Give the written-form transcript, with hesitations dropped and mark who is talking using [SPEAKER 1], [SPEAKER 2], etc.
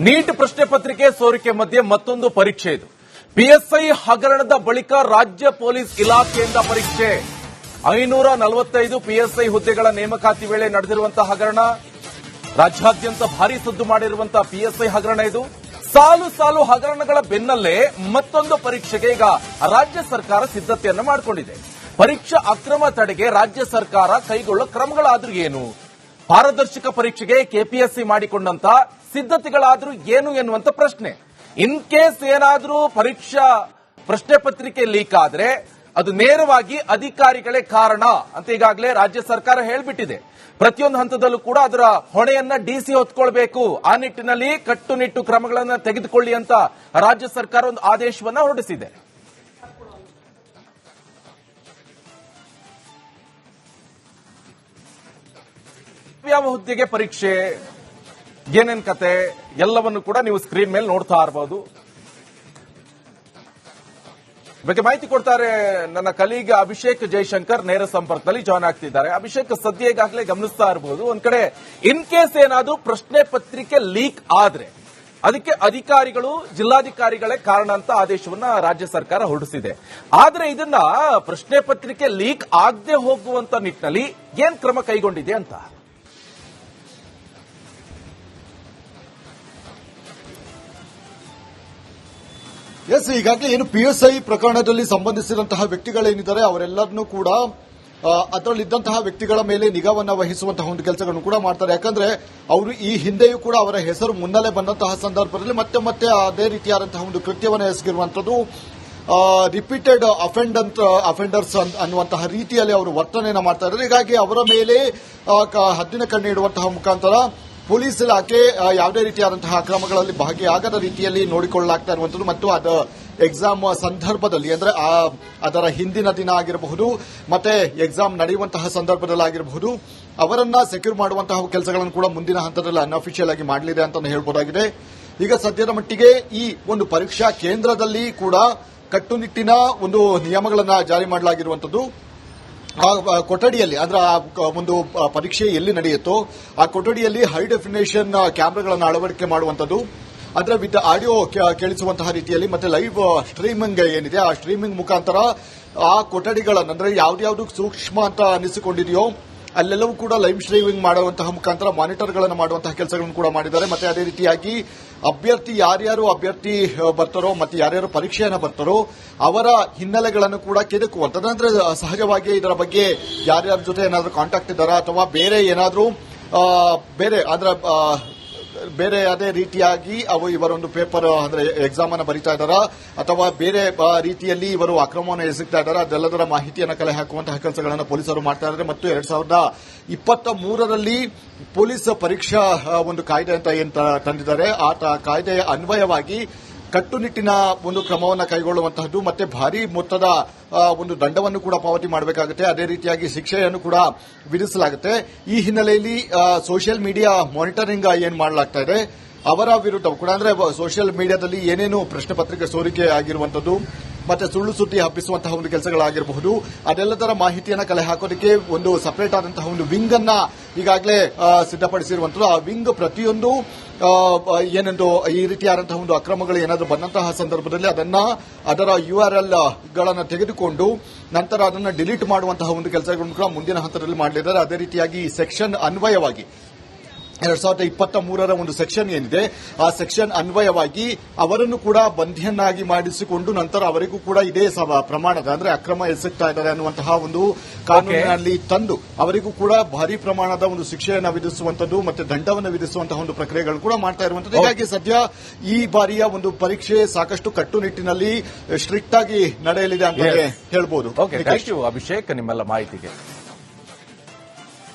[SPEAKER 1] Neat ಪ್ರಶ್ನೆ ಪತ್ರಿಕೆ ಸೋರಿಕೆ ಮಧ್ಯೆ ಮತ್ತೊಂದು ಪರೀಕ್ಷೆ ಇದು. ಪಿಎಸ್ಐ ಹಗರಣದ ಬಳಿಕ ರಾಜ್ಯ ಪೊಲೀಸ್ ಇಲಾಖೆಯಿಂದ ಪರೀಕ್ಷೆ. 545 ಪಿಎಸ್ಐ ಹುದ್ದೆಗಳ ನೇಮಕಾತಿ ವೇಳೆ ನಡೆದಿರುವಂತಹ ಹಗರಣ, ರಾಜ್ಯಾದ್ಯಂತ ಭಾರೀ ಸದ್ದು ಮಾಡಿರುವಂತಹ ಪಿಎಸ್ಐ ಹಗರಣ ಇದು. ಸಾಲು ಸಾಲು ಹಗರಣಗಳ ಬೆನ್ನಲ್ಲೇ ಮತ್ತೊಂದು ಪರೀಕ್ಷೆಗೆ ಈಗ ರಾಜ್ಯ ಸರ್ಕಾರ ಸಿದ್ಧತೆಯನ್ನು ಮಾಡಿಕೊಂಡಿದೆ. ಪರೀಕ್ಷಾ ಅಕ್ರಮ ತಡೆಗೆ ರಾಜ್ಯ ಸರ್ಕಾರ ಕೈಗೊಳ್ಳುವ ಕ್ರಮಗಳಾದ್ರೂ ಏನು, ಪಾರದರ್ಶಕ ಪರೀಕ್ಷೆಗೆ ಕೆಪಿಎಸ್ಸಿ ಮಾಡಿಕೊಂಡಂತ ಸಿದ್ಧತೆಗಳಾದ್ರೂ ಏನು ಎನ್ನುವಂತ ಪ್ರಶ್ನೆ. ಇನ್ ಕೇಸ್ ಏನಾದ್ರೂ ಪರೀಕ್ಷಾ ಪ್ರಶ್ನೆ ಪತ್ರಿಕೆ ಲೀಕ್ ಆದ್ರೆ ಅದು ನೇರವಾಗಿ ಅಧಿಕಾರಿಗಳೇ ಕಾರಣ ಅಂತ ಈಗಾಗಲೇ ರಾಜ್ಯ ಸರ್ಕಾರ ಹೇಳ್ಬಿಟ್ಟಿದೆ. ಪ್ರತಿಯೊಂದು ಹಂತದಲ್ಲೂ ಕೂಡ ಅದರ ಹೊಣೆಯನ್ನ ಡಿಸಿ ಹೊತ್ಕೊಳ್ಬೇಕು, ಆ ನಿಟ್ಟಿನಲ್ಲಿ ಕಟ್ಟುನಿಟ್ಟು ಕ್ರಮಗಳನ್ನ ತೆಗೆದುಕೊಳ್ಳಿ ಅಂತ ರಾಜ್ಯ ಸರ್ಕಾರ ಒಂದು ಆದೇಶವನ್ನ ಹೊರಡಿಸಿದೆ. ಯಾವ ಹುದ್ದೆಗೆ ಪರೀಕ್ಷೆ, ಏನೇನ್ ಕತೆ ಎಲ್ಲವನ್ನು ಕೂಡ ನೀವು ಸ್ಕ್ರೀನ್ ಮೇಲೆ ನೋಡ್ತಾ ಇರಬಹುದು. ಬಗ್ಗೆ ಮಾಹಿತಿ ಕೊಡ್ತಾರೆ ನನ್ನ ಕಲೀಗ್ ಅಭಿಷೇಕ್ ಜೈಶಂಕರ್, ನೇರ ಸಂಪರ್ಕದಲ್ಲಿ ಜಾಯ್ನ್ ಆಗ್ತಿದ್ದಾರೆ. ಅಭಿಷೇಕ್, ಸದ್ಯ ಈಗಾಗಲೇ ಗಮನಿಸ್ತಾ ಇರಬಹುದು, ಒಂದ್ ಕಡೆ ಇನ್ ಕೇಸ್ ಏನಾದ್ರೂ ಪ್ರಶ್ನೆ ಪತ್ರಿಕೆ ಲೀಕ್ ಆದ್ರೆ ಅದಕ್ಕೆ ಅಧಿಕಾರಿಗಳು, ಜಿಲ್ಲಾಧಿಕಾರಿಗಳೇ ಕಾರಣ ಅಂತ ಆದೇಶವನ್ನ ರಾಜ್ಯ ಸರ್ಕಾರ ಹೊರಡಿಸಿದೆ. ಆದ್ರೆ ಇದನ್ನ ಪ್ರಶ್ನೆ ಪತ್ರಿಕೆ ಲೀಕ್ ಆಗದೆ ಹೋಗುವಂತ ನಿಟ್ಟಿನಲ್ಲಿ ಏನ್ ಕ್ರಮ ಕೈಗೊಂಡಿದೆ ಅಂತ?
[SPEAKER 2] ಎಸ್, ಈಗಾಗಲೇ ಏನು ಪಿಎಸ್ಐ ಪ್ರಕರಣದಲ್ಲಿ ಸಂಬಂಧಿಸಿದಂತಹ ವ್ಯಕ್ತಿಗಳೇನಿದ್ದಾರೆ ಅವರೆಲ್ಲರನ್ನೂ ಕೂಡ ಅದರಲ್ಲಿದ್ದಂತಹ ವ್ಯಕ್ತಿಗಳ ಮೇಲೆ ನಿಗಾವನ್ನ ವಹಿಸುವಂತಹ ಒಂದು ಕೆಲಸಗಳನ್ನು ಕೂಡ ಮಾಡ್ತಾರೆ. ಯಾಕಂದ್ರೆ ಅವರು ಈ ಹಿಂದೆಯೂ ಕೂಡ ಅವರ ಹೆಸರು ಮುನ್ನೆಲೆ ಬಂದಂತಹ ಸಂದರ್ಭದಲ್ಲಿ ಮತ್ತೆ ಮತ್ತೆ ಅದೇ ರೀತಿಯಾದಂತಹ ಒಂದು ಕೃತ್ಯವನ್ನು ಎಸಗಿರುವಂತದ್ದು, ರಿಪೀಟೆಡ್ ಅಫೆಂಡರ್ಸ್ ಅನ್ನುವಂತಹ ರೀತಿಯಲ್ಲಿ ಅವರು ವರ್ತನೆಯನ್ನು ಮಾಡ್ತಾ ಇದ್ದಾರೆ. ಹೀಗಾಗಿ ಅವರ ಮೇಲೆ ಹದ್ದಿನ ಕಣ್ಣು ಇಡುವಂತಹ ಮುಖಾಂತರ ಪೊಲೀಸ್ ಇಲಾಖೆ ಯಾವುದೇ ರೀತಿಯಾದಂತಹ ಅಕ್ರಮಗಳಲ್ಲಿ ಭಾಗಿಯಾಗದ ರೀತಿಯಲ್ಲಿ ನೋಡಿಕೊಳ್ಳಲಾಗ್ತಾ ಇರುವಂತದ್ದು ಮತ್ತು ಅದು ಎಕ್ಸಾಮ್ ಸಂದರ್ಭದಲ್ಲಿ ಅಂದ್ರೆ ಅದರ ಹಿಂದಿನ ದಿನ ಆಗಿರಬಹುದು ಮತ್ತೆ ಎಕ್ಸಾಮ್ ನಡೆಯುವಂತಹ ಸಂದರ್ಭದಲ್ಲಾಗಿರಬಹುದು ಅವರನ್ನ ಸೆಕ್ಯೂರ್ ಮಾಡುವಂತಹ ಕೆಲಸಗಳನ್ನು ಕೂಡ ಮುಂದಿನ ಹಂತದಲ್ಲಿ ಅನ್ಅಫಿಷಿಯಲ್ ಆಗಿ ಮಾಡಲಿದೆ ಅಂತ ಹೇಳ್ಬೋದಾಗಿದೆ. ಈಗ ಸದ್ಯದ ಮಟ್ಟಿಗೆ ಈ ಒಂದು ಪರೀಕ್ಷಾ ಕೇಂದ್ರದಲ್ಲಿ ಕೂಡ ಕಟ್ಟುನಿಟ್ಟಿನ ಒಂದು ನಿಯಮಗಳನ್ನ ಜಾರಿ ಮಾಡಲಾಗಿರುವಂತದ್ದು. ಆ ಕೊಠಡಿಯಲ್ಲಿ ಅಂದ್ರೆ ಒಂದು ಪರೀಕ್ಷೆ ಎಲ್ಲಿ ನಡೆಯುತ್ತೋ ಆ ಕೊಠಡಿಯಲ್ಲಿ ಹೈ ಡೆಫಿನೇಷನ್ ಕ್ಯಾಮೆರಾಗಳನ್ನು ಅಳವಡಿಕೆ ಮಾಡುವಂತದ್ದು, ಅದರ ವಿತ್ ಆಡಿಯೋ ಕೇಳಿಸುವಂತಹ ರೀತಿಯಲ್ಲಿ ಮತ್ತೆ ಲೈವ್ ಸ್ಟ್ರೀಮಿಂಗ್ ಏನಿದೆ ಆ ಸ್ಟ್ರೀಮಿಂಗ್ ಮುಖಾಂತರ ಆ ಕೊಠಡಿಗಳನ್ನು ಅಂದ್ರೆ ಯಾವ್ದು ಸೂಕ್ಷ್ಮ ಅಂತ ಅನಿಸಿಕೊಂಡಿದೆಯೋ ಅಲ್ಲೆಲ್ಲವೂ ಕೂಡ ಲೈವ್ ಸ್ಟ್ರೀಮಿಂಗ್ ಮಾಡುವಂತಹ ಮುಖಾಂತರ ಮಾನಿಟರ್ಗಳನ್ನು ಮಾಡುವಂತಹ ಕೆಲಸಗಳನ್ನು ಕೂಡ ಮಾಡಿದ್ದಾರೆ. ಮತ್ತೆ ಅದೇ ರೀತಿಯಾಗಿ ಯಾರ್ಯಾರು ಅಭ್ಯರ್ಥಿ ಬರ್ತಾರೋ ಮತ್ತೆ ಯಾರ್ಯಾರು ಪರೀಕ್ಷೆಯನ್ನು ಬರ್ತಾರೋ ಅವರ ಹಿನ್ನೆಲೆಗಳನ್ನು ಕೂಡ ಕೆದಕುವಂತದ್ದು. ಅಂದ್ರೆ ಸಹಜವಾಗಿ ಇದರ ಬಗ್ಗೆ ಯಾರ್ಯಾರ ಜೊತೆ ಏನಾದರೂ ಕಾಂಟ್ಯಾಕ್ಟ್ ಇದ್ದಾರಾ ಅಥವಾ ಬೇರೆ ಏನಾದರೂ ಬೇರೆ ಅದೇ ರೀತಿಯಾಗಿ ಇವರೊಂದು ಪೇಪರ್ ಅಂದ್ರೆ ಎಕ್ಸಾಮ್ ಅನ್ನು ಬರೀತಾ ಇದ್ದಾರಾ ಅಥವಾ ಬೇರೆ ರೀತಿಯಲ್ಲಿ ಇವರು ಅಕ್ರಮವನ್ನು ಎಸಗ್ತಾ ಇದ್ದಾರಾ ಅದೆಲ್ಲದರ ಮಾಹಿತಿಯನ್ನು ಕಲೆ ಹಾಕುವಂತಹ ಕೆಲಸಗಳನ್ನು ಪೊಲೀಸರು ಮಾಡ್ತಾ ಇದ್ದಾರೆ. ಮತ್ತು 2023ರಲ್ಲಿ ಪೊಲೀಸ್ ಪರೀಕ್ಷಾ ಒಂದು ಕಾಯ್ದೆ ಅಂತ ಏನ್ ತಂದಿದ್ದಾರೆ ಆ ಕಾಯ್ದೆಯ ಅನ್ವಯವಾಗಿ ಕಟ್ಟುನಿಟ್ಟಿನ ಒಂದು ಕ್ರಮವನ್ನು ಕೈಗೊಳ್ಳುವಂತಹದ್ದು ಮತ್ತೆ ಭಾರೀ ಮೊತ್ತದ ಒಂದು ದಂಡವನ್ನು ಕೂಡ ಪಾವತಿ ಮಾಡಬೇಕಾಗುತ್ತೆ. ಅದೇ ರೀತಿಯಾಗಿ ಶಿಕ್ಷೆಯನ್ನು ಕೂಡ ವಿಧಿಸಲಾಗುತ್ತೆ. ಈ ಹಿನ್ನೆಲೆಯಲ್ಲಿ ಸೋಷಿಯಲ್ ಮೀಡಿಯಾ ಮಾನಿಟರಿಂಗ್ ಏನ್ ಮಾಡಲಾಗ್ತಾ ಇದೆ ಅವರ ವಿರುದ್ಧ ಕೂಡ ಅಂದ್ರೆ ಸೋಷಿಯಲ್ ಮೀಡಿಯಾದಲ್ಲಿ ಏನೇನು ಪ್ರಶ್ನೆ ಪತ್ರಿಕೆ ಸೋರಿಕೆ ಆಗಿರುವಂತದ್ದು ಮತ್ತೆ ಸುಳ್ಳು ಸುದ್ದಿ ಹಬ್ಬಿಸುವಂತಹ ಒಂದು ಕೆಲಸಗಳಾಗಿರಬಹುದು ಅದೆಲ್ಲದರ ಮಾಹಿತಿಯನ್ನು ಕಲೆ ಹಾಕೋದಕ್ಕೆ ಒಂದು ಸಪರೇಟ್ ಆದಂತಹ ಒಂದು ವಿಂಗ್ ಅನ್ನ ಈಗಾಗಲೇ ಸಿದ್ಧಪಡಿಸಿರುವಂತದ್ದು. ಆ ವಿಂಗ್ ಪ್ರತಿಯೊಂದು ಏನೆಂದು ಈ ರೀತಿಯಾದಂತಹ ಒಂದು ಅಕ್ರಮಗಳು ಏನಾದರೂ ಬಂದಂತಹ ಸಂದರ್ಭದಲ್ಲಿ ಅದರ URL ಗಳನ್ನು ತೆಗೆದುಕೊಂಡು ನಂತರ ಅದನ್ನು ಡಿಲೀಟ್ ಮಾಡುವಂತಹ ಒಂದು ಕೆಲಸಗಳನ್ನು ಕೂಡ ಮುಂದಿನ ಹಂತದಲ್ಲಿ ಮಾಡಲಿದ್ದಾರೆ. ಅದೇ ರೀತಿಯಾಗಿ ಈ ಸೆಕ್ಷನ್ ಅನ್ವಯವಾಗಿ 2023ರ ಒಂದು ಸೆಕ್ಷನ್ ಏನಿದೆ ಆ ಸೆಕ್ಷನ್ ಅನ್ವಯವಾಗಿ ಅವರನ್ನು ಕೂಡ ಬಂಧಿಯನ್ನಾಗಿ ಮಾಡಿಸಿಕೊಂಡು ನಂತರ ಅವರಿಗೂ ಕೂಡ ಇದೇ ಪ್ರಮಾಣದ ಅಂದ್ರೆ ಅಕ್ರಮ ಎಸಗ್ತಾ ಇದ್ದಾರೆ ಅನ್ನುವಂತಹ ಒಂದು ಕಾನೂನಿನಲ್ಲಿ ತಂದು ಅವರಿಗೂ ಕೂಡ ಭಾರಿ ಪ್ರಮಾಣದ ಒಂದು ಶಿಕ್ಷೆಯನ್ನು ವಿಧಿಸುವಂತದ್ದು ಮತ್ತೆ ದಂಡವನ್ನು ವಿಧಿಸುವಂತಹ ಒಂದು ಪ್ರಕ್ರಿಯೆಗಳು ಕೂಡ ಮಾಡ್ತಾ ಇರುವಂತದ್ದು. ಹೀಗಾಗಿ ಸದ್ಯ ಈ ಬಾರಿಯ ಒಂದು ಪರೀಕ್ಷೆ ಸಾಕಷ್ಟು ಕಟ್ಟುನಿಟ್ಟಿನಲ್ಲಿ ಸ್ಟ್ರಿಕ್ಟ್ ಆಗಿ ನಡೆಯಲಿದೆ ಅಂತ ಹೇಳ್ಬೋದು.
[SPEAKER 1] ಥ್ಯಾಂಕ್ ಯು ಅಭಿಷೇಕ್ ನಿಮ್ಮೆಲ್ಲ ಮಾಹಿತಿಗೆ.